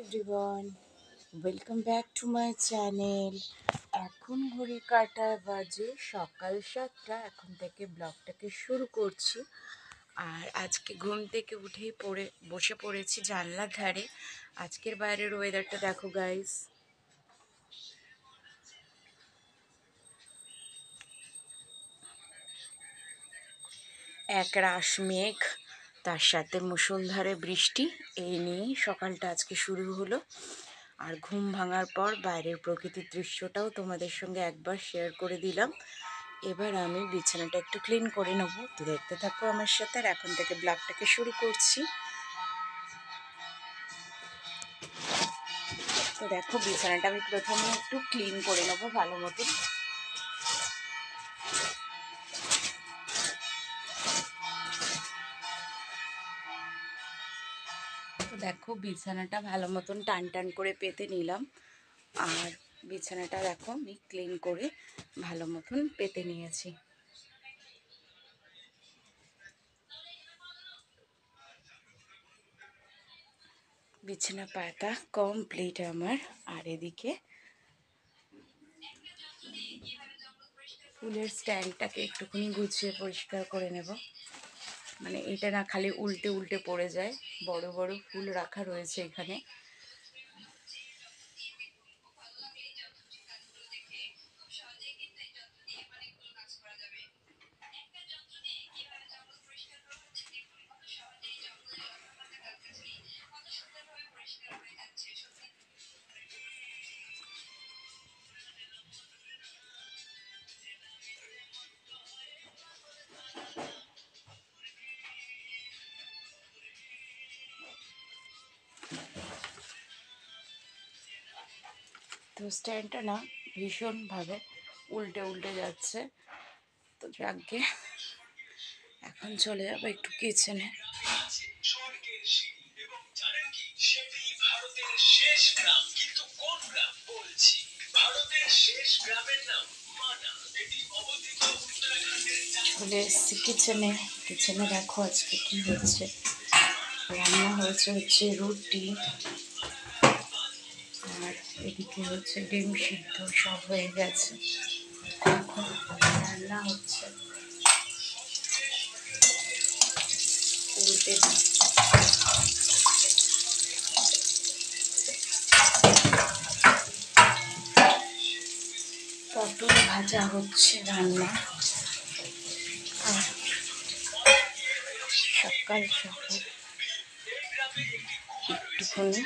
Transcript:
Everyone, welcome back to my channel. এখন ঘড়ি কাঁটায় বাজে সকাল 7টা। এখন থেকে ব্লগটাকে শুরু করছি। আর আজকে ঘুম থেকে উঠেই বসে পড়েছি জানলার ধারে। আজকের বাইরের ওয়েদারটা দেখো গাইস, এক রাশ মেঘ, তার সাথে মুষলধারে বৃষ্টি। এই নিয়েই সকালটা আজকে শুরু হলো। আর ঘুম ভাঙার পর বাইরের প্রকৃতির দৃশ্যটাও তোমাদের সঙ্গে একবার শেয়ার করে দিলাম। এবার আমি বিছানাটা একটু ক্লিন করে নেবো, তো দেখতে থাকো আমার সাথে। আর এখন থেকে ব্লগটাকে শুরু করছি। তো দেখো, বিছানাটা আমি প্রথমে একটু ক্লিন করে নেবো ভালো মতো। তো দেখো, বিছানাটা ভালো মতন টান টান করে পেতে নিলাম। আর বিছানাটা দেখো আমি ক্লিন করে ভালো মতন পেতে নিয়েছি। বিছানা পাতা কমপ্লিট আমার। আর এদিকে ফুলের স্ট্যান্ডটাকে একটুখানি গুছিয়ে পরিষ্কার করে নেব। মানে এটা না খালি উল্টে উল্টে পড়ে যায়। বড় বড় ফুল রাখা রয়েছে এখানে। তো স্ট্যান্ডটা না ভীষণভাবে উল্টে উল্টে যাচ্ছে। তো যাকে এখন চলে যাবো একটু কিচেনে। চলে এসেছি কিচেনে। কিচেনে দেখো আজকে কি হচ্ছে। রান্না হচ্ছে রুটি, আর এদিকে হচ্ছে ডিম সিদ্ধ, সব হয়ে গেছে। এখন রান্না হচ্ছে উল্টে পটল ভাজা হচ্ছে রান্না। আর সকাল সকাল একটুখানি